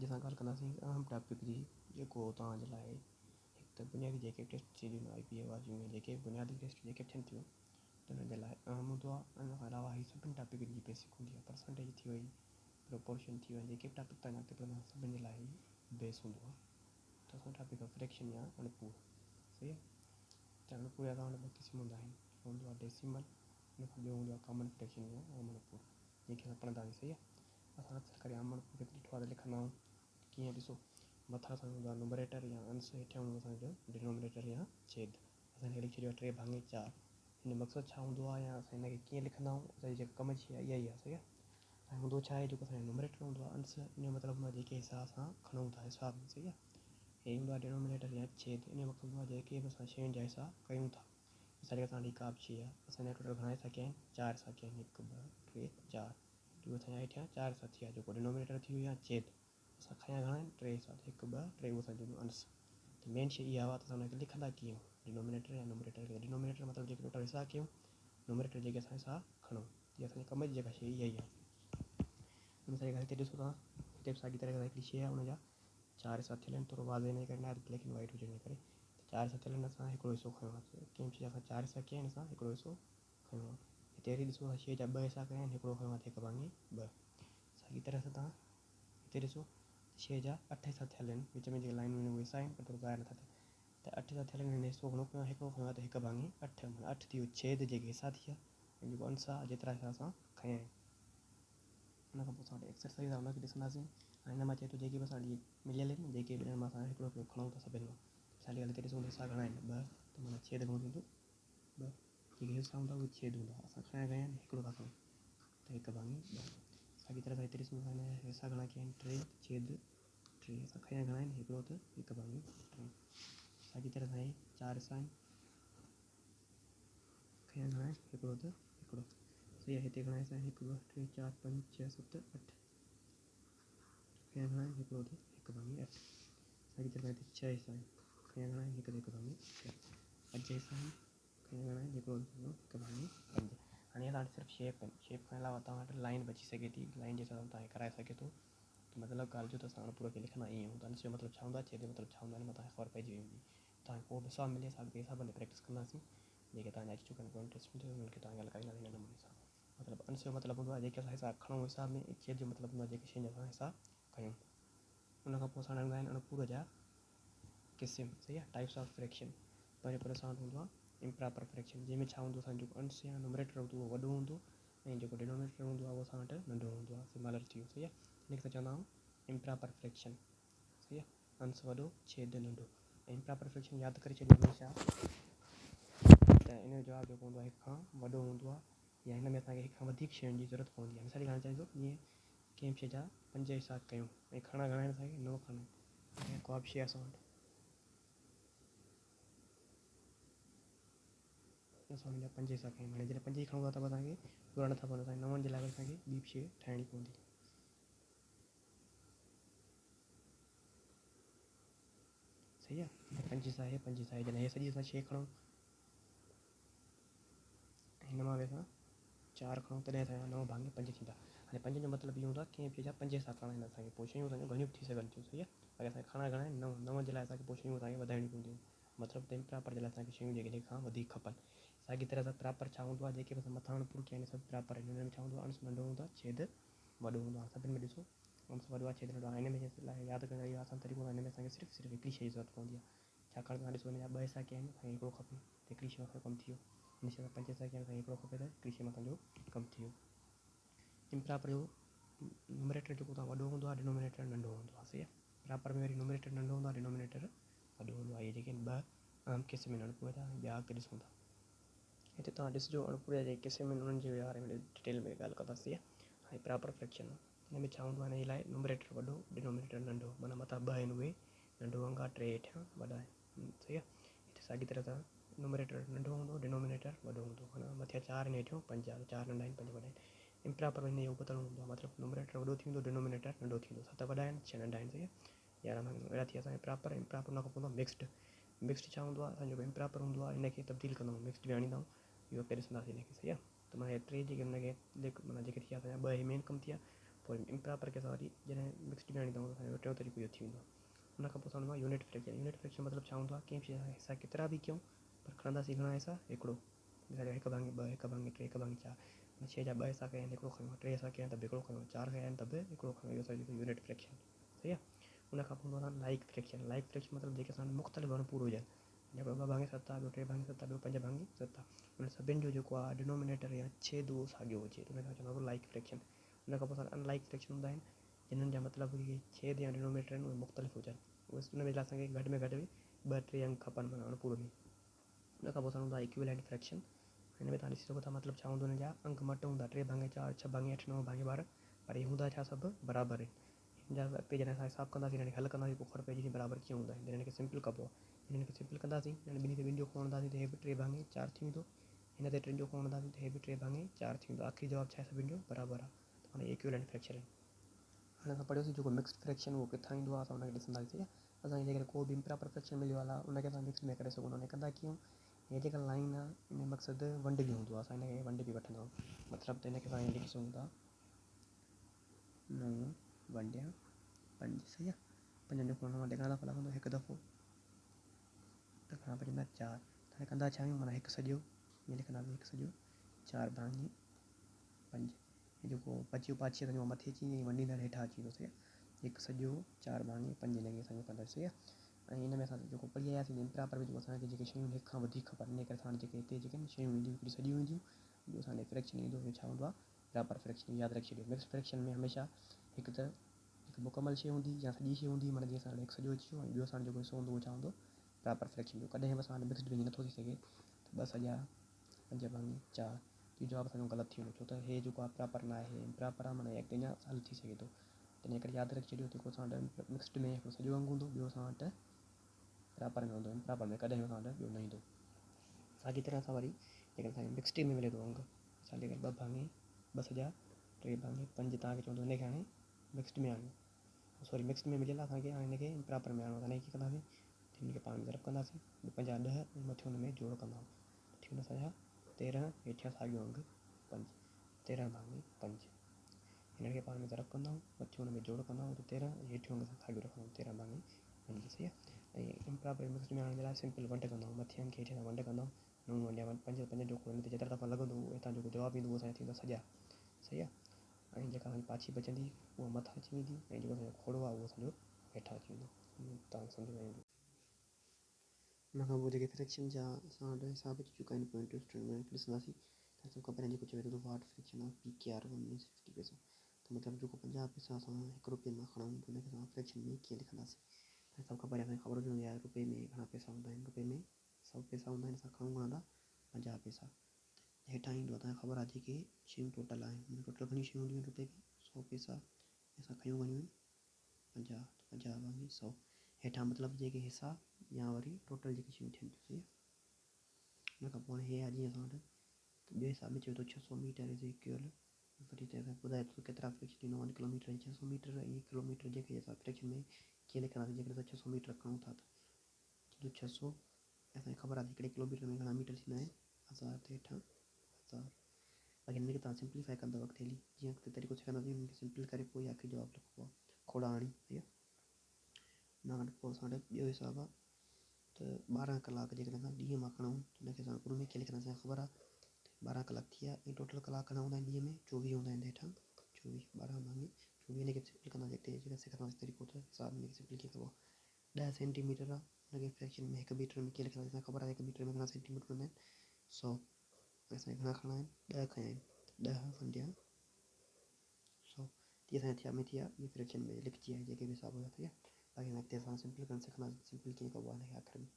अॼु असां ॻाल्हि कंदासीं अहम टॉपिक जी, जेको तव्हांजे लाइ हिकु त बुनियादी जेके टेस्ट थींदियूं आहिनि IPA वारियूं में जेके बुनियादी टेस्ट जेके थियनि थियूं त हुन जे लाइ अहम हूंदो आहे। इन खां अलावा ही सभिनी टॉपिक जी बेसिक हूंदी आहे। परसेंटेज थी वई, प्रोपोर्शन थी वई, जेके बि टॉपिक तव्हां अॻिते पढ़ंदा सभिनी जे लाइ बेस हूंदो आहे। त असां टॉपिक आहे फ्रैक्शन या अणपूर। सही आहे। त अणपूर जा तव्हां वटि ॿ क़िस्म हूंदा आहिनि, हूंदो आहे डेसिमल, हुन खां ॿियो हूंदो आहे कॉमन फ्रैक्शन या आम अणपूर, जेके असां पढ़ंदासीं। सही आहे। असां अक्सर करे आम अणपूर खे ॾिठो आहे त लिखंदा आहियूं कीअं, ॾिसो मथां असांजो हूंदो आहे नुमरेटर या अंश, हेठियां हूंदो आहे असांजो डिनोमिनेटर या छेद। असांखे लिखी छॾियो आहे 3/4। हिन मक़सदु छा हूंदो आहे या असां हिनखे कीअं लिखंदा आहियूं, असांजी जेका कम जी आहे इहा ई आहे। सही आहे। ऐं हूंदो छा आहे, जेको असांजो नुमरेटर हूंदो आहे अंश, इन जो मतिलबु हूंदो आहे जेके हिसा असां खणूं था हिसाब में। सही आहे। हे हूंदो आहे डिनोमिनेटर या छेद, इन जो मक़सदु हूंदो आहे जेके बि असां शयुनि जा हिसा कयूं था। मिसाल के असांजी का बि शइ आहे, असांजा टोटल घणा हिसा कया आहिनि, 4 हिसा कया आहिनि, 1 2 3 4। जो असांजा हेठियां 4 हिसा थी विया, जेको डिनोमिनेटर थी वियो या छेद। असां खयां घणा आहिनि, 3 हिसा, 1 2 3, उहो असांजो अंश। त मेन शइ इहा आहे त असां हुनखे लिखंदा कीअं, डिनोमिनेटर या नुमरेटर खे। डिनोमिनेटर मतिलबु जेके टोटल हिसा कयूं, नुमरेटर जेके असां हिसा खणूं, इहा असांजे कम जी जेका शइ इहा ई आहे। मिसाल हिते ॾिसो तव्हां, हिते बि साॻी तरह सां हिकिड़ी शइ आहे, हुनजा 4 हिसा थियल आहिनि। थोरो वाज़े हिन करे न आहे, ब्लैक एंड वाइट हुजण जे करे 4 हिसा थियल आहिनि, असां हिकिड़ो हिसो खयो आहे। कंहिं शइ जा असां 4 हिसा कया आहिनि, असां हिकिड़ो हिसो खयो आहे। हिते वरी ॾिसो शइ जा 2 हिसा कया आहिनि, हिकिड़ो खयो आहे 1/2। साॻी तरह सां तव्हां हिते ॾिसो शइ जा 8 हिसा थियल आहिनि, विच में जेके लाइनूं आहिनि उहे हिसा आहिनि, पर थोरो ॿाहिरि नथा थियनि। त 8 हिसा थियल आहिनि, हिन हिसो घणो खयो आहे, हिकिड़ो खयो आहे, त 1/8 माना 8 थी वियो छेद, जेके हिसा थी विया ऐं जेको अंश आहे जेतिरा हिसा असां खया आहिनि। हुन खां पोइ असां वटि एक्सरसाइज़ आहे, हुनखे ॾिसंदासीं। ऐं हिन मां चए थो जेके बि असांजी मिलियल आहिनि, जेके बि ॾियण मां असां हिकिड़ो हिकिड़ो खणूं था सभिनि मां। मिसाल ॻाल्हि हिते ॾिसो हिसा घणा आहिनि, 2, त माना छेद घणो थींदो 2। जेके हिसा हूंदा उहे छेद हूंदा, असां खयां घणा आहिनि, हिकिड़ो था खणूं, त 1/2। साॻी तरह सां हिते ॾिसूं असां हिसा घणा कया आहिनि, 3 छेद 3। असां खयां घणा आहिनि, हिकिड़ो, त 1/3। साॻी तरह सां हे 4 हिसा आहिनि, खयां घणा आहिनि, हिकिड़ो, त हिकिड़ो। सही आहे। हिते घणा हिसा आहिनि, 1 2 3 4 5 6 7 8। खयां घणा आहिनि, हिकिड़ो, त 1/8। साॻी तरह हिते 6 हिसा आहिनि, खयां घणा आहिनि, 1 त 1/6। 5 हिसा आहिनि, खयां घणा आहिनि, हिकिड़ो, त 1/5। हाणे असां वटि सिर्फ़ु शेप आहिनि। शेप खां अलावा तव्हां वटि लाइन बची सघे थी, लाइन जे हिसाब सां तव्हांखे कराए सघे थो। त मतिलबु ॻाल्हि जो त असां अणपूर खे लिखंदा ईअं हूंदा, अंश जो मतिलबु छा हूंदो आहे, छेद जो मतिलबु छा हूंदो आहे, तव्हांखे ख़बर पइजी वई हूंदी। तव्हांखे को बि हिसाब मिले, असां ॿिए हिसाब ते प्रैक्टिस कंदासीं, जेके तव्हांजा अची चुका आहिनि टेस्ट में, उन्हनि खे तव्हांखे हल कराईंदासीं हिन नमूने सां। मतिलबु अंश जो मतिलबु हूंदो आहे जेके असां हिसा खणूं हिसाब में, ऐं छेद जो मतिलबु हूंदो आहे जेके शयुनि जा असां हिसा कयूं। उन खां पोइ असां हूंदा आहिनि अणपूर जा क़िस्म। सही आहे। Types of fraction. पंहिंजो पर असां वटि हूंदो आहे इम्प्रॉपर फ्रैक्शन, जंहिंमें छा हूंदो, असांजो जेको अंश या नुमरेटर हूंदो उहो वॾो हूंदो ऐं जेको डिनोमिनेटर हूंदो आहे उहो असां वटि नंढो हूंदो आहे। सिमिलर थी वियो। सही आहे। हिन खे चवंदा आहियूं इम्प्रॉपर फ्रैक्शन। सही आहे। अंश वॾो, छेद नंढो। ऐं इम्प्रॉपर फ्रैक्शन यादि करे छॾियो हमेशह त इन जो जवाबु जेको हूंदो आहे 1 खां वॾो हूंदो आहे, या हिन में असांखे 1 खां वधीक शयुनि जी ज़रूरत पवंदी आहे। मिसाल खणणु चाहींदो जीअं कंहिं बि शइ जा 5 हिसा कयूं ऐं खणणा घणा आहिनि, असांखे 9 खणणा आहिनि। को बि शइ असां वटि असां हुनजा 5 हिसा कयूं, हाणे जॾहिं 5 ई खणूं था त असांखे पूरा नथा पवनि, असांखे 9 जे लाइ असांखे ॿी बि शइ ठाहिणी पवंदी। सही आहे। 5 हिसा आहे, 5 हिसा आहे, जॾहिं हे सॼी असां शइ खणूं, हिन मां बि असां 4 खणूं, तॾहिं असांजा 9/5 थींदा। हाणे 5 जो मतिलबु इहो हूंदो आहे कंहिं बि शइ जा 5 हिसा करणा आहिनि असांखे, पोइ शयूं असांजूं घणियूं बि थी सघनि थियूं। सही आहे। अगरि असांखे खणणा घणा आहिनि, 9 जे लाइ असांखे पोइ शयूं असांखे वधाइणियूं पवंदियूं। मतिलबु त इम्प्रॉपर जे लाइ असांखे शयूं जेके 1 खां वधीक खपनि। साॻी तरह सां प्रॉपर छा हूंदो आहे, जेके बि असां मथां अणपूर कया आहिनि सभु प्रॉपर आहिनि। हिन में छा हूंदो आहे, अंश नंढो हूंदो आहे, छेद वॾो हूंदो आहे। सभिनि में ॾिसो अंश वॾो आहे, छेद नंढो आहे। हिन में लाइ यादि करण इहो आसान तरीक़ो आहे, हिन में असांखे सिर्फ़ु हिकिड़ी शइ जी ज़रूरत पवंदी आहे। छाकाणि तव्हां ॾिसो हिन जा 2 हिसा कया आहिनि, असांखे हिकिड़ो खपे, हिकिड़ी शइ असांजो कमु थी वियो। हिन शइ जा 5 हिसा कया आहिनि, असांखे हिकिड़ो खपे, त हिकिड़ी शइ में असांजो कमु थी वियो। इम्प्रॉपर जो नुमरेटर जेको तव्हां वॾो हूंदो आहे, डिनोमिनेटर नंढो हूंदो आहे। सही आहे। प्रॉपर में वरी नुमरेटर नंढो हूंदो आहे, डिनोमिनेटर वॾो हूंदो आहे। इहे जेके 2 अहम क़िस्म आहिनि अणपूर जा। ॿिया अॻिते ॾिसूं था। हिते तव्हां ॾिसिजो अणपूर जा जेके क़िस्म आहिनि उन्हनि जे बारे में डिटेल में ॻाल्हि कंदासीं। हाणे प्रॉपर फ्रैक्शन हिन में छा हूंदो आहे, हिन जे लाइ नुमरेटर वॾो, डिनोमिनेटर नंढो, माना मथां 2 आहिनि उहे नंढो अंग आहे, 3 हेठियां वॾा आहिनि। सही आहे। हिते साॻी तरह सां नुमरेटर नंढो हूंदो, डिनोमिनेटर वॾो हूंदो, माना मथे 4 आहिनि, हेठियों 5 आहे, 4 नंढा आहिनि, 5 वॾा आहिनि। इम्प्रॉपर में इहो उपतड़ो हूंदो आहे, मतिलबु नुमरेटर वॾो थींदो, डिनोमिनेटर नंढो थींदो। 7 वॾा आहिनि, 6 नंढा आहिनि। सही आहे। 11 अहिड़ा थी असांखे प्रॉपर। इम्प्रॉपर हुन खां पोइ मिक्स्ड। मिक्स्ड छा हूंदो आहे, असांजो इम्प्रॉपर हूंदो आहे, हिनखे तब्दील कंदा आहियूं, मिक्स्ड में आणींदा आहियूं। इहो अॻिते ॾिसंदासीं हिनखे। सही आहे। त माना 3 जेके हुनखे माना जेके थी विया असांजा 2 मेन कमु थी विया। पोइ इम्प्रॉपर केस वरी जॾहिं मिक्स्ड में आणींदा आहियूं त असांजो टियों तरीक़ो इहो थी वेंदो आहे। उन खां पोइ असां वटि यूनिट फ्रैक्शन। यूनिट फ्रैक्शन मतिलबु छा हूंदो आहे, कंहिं शइ जा हिसा केतिरा बि कयूं पर खणंदासीं घणा हिसा, हिकिड़ो। मिसाल 1/2, 1/3, 1/4। शइ जा 2 हिसा कया आहिनि, हिकिड़ो खणो। 3 हिसा कया आहिनि त बि हिकिड़ो खणो। 4 कया आहिनि त बि हिकिड़ो खणो। इहो असांजो यूनिट फ्रैक्शन, सही आहे। उन खां पोइ हूंदो आहे लाइक फ्रैक्शन। लाइक फ्रैक्शन मतिलबु जेके असां मुख़्तलिफ़ अणुपूर हुजनि, जेको 2/7 आहे, ॿियो 3/7 आहे, ॿियो 5/7 आहे, उन सभिनि जो जेको आहे डिनोमिनेटर या छेद उहो साॻियो हुजे, त उनखे चवंदा आहियूं लाइक फ्रैक्शन। उन खां पोइ असां अनलाइक फ्रैक्शन हूंदा आहिनि, जिन्हनि जा मतिलबु इहे छेद या डिनोमिनेटर आहिनि उहे मुख़्तलिफ़ हुजनि। उन में असांखे घटि में घटि 2-3 अंग खपनि माना अणुपूर में। उन खां पोइ असां हूंदा इक्विवेलेंट फ्रैक्शन। हिन में तव्हां ॾिसी सघो था मतिलबु छा हूंदो, हिन जा अंक मट हूंदा 3/4, 6/8, 9/12, पर इहे हूंदा छा सभु बराबरि आहिनि। हिन जा अॻिते जॾहिं असां हिसाबु कंदासीं, हिन खे हल कंदासीं, पोइ ख़बर पइजी बराबरि कीअं हूंदा आहिनि। हिन खे सिंपल कबो आहे। हिन खे सिंपल कंदासीं, ॿिन्ही जो कोण हणंदासीं त हे बि 3/4 थी वेंदो। हिन ते 3 जो कोण हणंदासीं त हे बि 3/4 थी वेंदो। आख़िरी जवाबु छा आहे, सभिनि जो बराबरि आहे। त हाणे इक्विवेलेंट फ्रैक्शन आहिनि। हाणे असां पढ़ियोसीं जेको मिक्स्ड फ्रैक्शन उहो किथां ईंदो आहे, असां हुनखे ॾिसंदासीं। असांखे जेकॾहिं को बि इम्प्रॉपर फ्रैक्शन मिलियो आहे उनखे असां मिक्स में करे सघूं था। उन कंदा कीअं, हे जेका लाइन आहे इन मक़सदु वंड बि हूंदो आहे, असां हिनखे वंड बि वठंदा आहियूं। मतिलबु त हिनखे असां लिखी सघूं था 9 वंडिया 5, सही आहे। 5 जो कोण वंडे घणा दफ़ा लॻंदो, हिकु दफ़ो, त घणा बचंदा 4। त हाणे कंदा छा आहियूं, माना हिकु सॼो ईअं लिखंदासीं, हिकु सॼो 4/5। हे जेको बचियो पाछी असांजो मथे अची वेंदी, वंडींदड़ हेठां अची वेंदो, सही आहे। हिकु सॼो 4/5 हिन खे असांजो कंदासीं, सही आहे। ऐं हिन में असां जेको पढ़ी आयासीं इम्प्रॉपर में, जेको असांखे जेके शयूं हिक खां वधीक खपनि, इन करे असां जेके हिते जेके शयूं ईंदियूं हिकिड़ी सॼियूं ईंदियूं, ॿियो असांखे फ्रैक्शन ईंदो, इहो छा हूंदो आहे, प्रॉपर फ्रैक्शन। यादि रखी छॾियो, मिक्स फ्रैक्शन में हमेशह हिकु मुकमल शइ हूंदी या सॼी शइ हूंदी, माना जीअं असां हिकु सॼो अची वियो ऐं ॿियो असांजो जेको हिसो हूंदो उहो छा हूंदो, प्रॉपर फ्रैक्शन जो। कॾहिं बि असां मिक्स्ड में नथो थी सघे त 2 सॼा 5/4 इहो जवाबु असांजो ग़लति थी वेंदो, छो त हे जेको आहे प्रॉपर न आहे, इम्प्रॉपर आहे, माना अॻिते अञा हल थी सघे थो। त इन करे यादि रखी छॾियो, जेको असां वटि मिक्स्ड में हिकिड़ो सॼो अंग हूंदो, ॿियो असां वटि प्रॉपर में हूंदो, इम्प्रॉपर में कॾहिं बि असां वटि ॿियो न ईंदो। साॻी तरह सां वरी जेकॾहिं असांखे मिक्स्ड में मिले थो अंग, असां जेकॾहिं 2 सॼा 3/5 तव्हांखे चवंदो हिनखे हाणे मिक्स्ड में आणियो, सॉरी मिक्स्ड में मिलियल आहे असांखे, हाणे हिनखे इम्प्रॉपर में आणियो। त हिनखे कीअं कंदासीं, हिनखे पाण में ज़रब कंदासीं, 5 10 ऐं मथे हुन में जोड़ कंदा, थी वेंदो असांजा 13, हेठियां साॻियो अंग 5, 13/5। हिन खे पाण में ज़रब कंदा, मथे हुन में जोड़ कंदा त 13, ऐं हेठियों अंग साॻियो रखंदा 13/5, सही आहे। ऐं इम्प्रॉपर मिक्स्ड में आणण जे लाइ सिंपल वंड कंदा, मथे अंग खे हेठियां वंड कंदा, 9 वंडिया 5, 5 जो कोण हिन ते जेतिरा दफ़ा लॻंदो उहो हितां जेको जवाबु ईंदो उहो असांजो थींदा सॼा, सही आहे। ऐं जेका असांजी पाछी बचंदी उहा मथां अची वेंदी, ऐं जेको असांजो खोड़ो आहे उहो असांजो हेठां अची वेंदो। तव्हांखे सम्झ में ईंदो। हुन खां पोइ जेके फ्रैक्शन जा असां वटि हिसाब अची चुका आहिनि, पॉइंटर्स ॾिसंदासीं। त सभु खां पहिरियों जेको चवे थो वाट फ्रैक्शन आहे PKR1 में 50 पैसा, त मतिलबु जेको 50 पैसा असां ₹1 मां खणूं त हुनखे असां फ्रैक्शन में कीअं लिखंदासीं। त सभु खां पहिरियों असांखे ख़बर हुजणी आहे रुपए में घणा पैसा हूंदा आहिनि। रुपए में 100 पैसा हूंदा आहिनि, असां खणूं घणा था 50 पैसा। हेठां ईंदो आहे तव्हांखे ख़बर आहे जेके शयूं टोटल आहिनि, टोटल घणी शयूं हूंदियूं आहिनि रुपए में 100 पैसा, असां खयूं घणियूं आहिनि 50, 50/100। हेठां मतिलबु जेके हिसा या वरी टोटल जेके शयूं थियनि थियूं, सही आहे। हुन खां पोइ हे आहे जीअं असां वटि ॿियो हिसाब में चवे थो 600 मीटर इज़ इक्वल, वरी त असांखे ॿुधाए थो केतिरा फ्रैक्शन ॾिनो 1 किलोमीटर ऐं 600 मीटर। ऐं किलोमीटर जेके असां फ्रैक्शन में कीअं लिखंदासीं, जेकॾहिं असां 600 मीटर खणूं था त 600, असांखे ख़बर आहे हिकिड़े किलोमीटर में घणा मीटर थींदा आहिनि, 1000 ते हेठां 1000। बाक़ी हिनखे तव्हां सिंप्लीफाई कंदव अॻिते हली, जीअं अॻिते तरीक़ो सेखारींदासीं हुनखे सिंपल करे पोइ आख़िरी जवाबु लिखिबो आहे, खोड़ा आणी, सही आहे। हुन खां पोइ असां वटि ॿियो हिसाबु आहे त 12 कलाक जेकॾहिं असां ॾींहं मां खणूं त हुनखे असां उन में कीअं लिखंदासीं, असांखे ख़बर आहे 12 कलाक थी विया, ऐं टोटल कलाक घणा हूंदा आहिनि ॾींहं में, 24 हूंदा आहिनि हेठां 24, 12/24। हिनखे सिंपल कंदासीं अॻिते जेका सेखारींदासीं तरीक़ो, त हिसाब हिनखे सिंपल कीअं कबो आहे। 10 सेंटीमीटर आहे, हुनखे फ्रैक्शन में 1 मीटर में कीअं लिखंदासीं, असांखे ख़बर आहे 1 मीटर में घणा सेंटीमीटर हूंदा आहिनि 100। असांखे घणा खणणा आहिनि, 10 खणा आहिनि, 10 वंडिया 100। तीअं असांजे थिया में थिया, इहे फ्रैक्शन में लिखिजी आहे जेके बि हिसाब हुया, सही आहे। बाक़ी अॻिते असां सिंपल करणु सिखंदासीं, सिंपल कीअं कबो आहे हिनखे आख़िर में।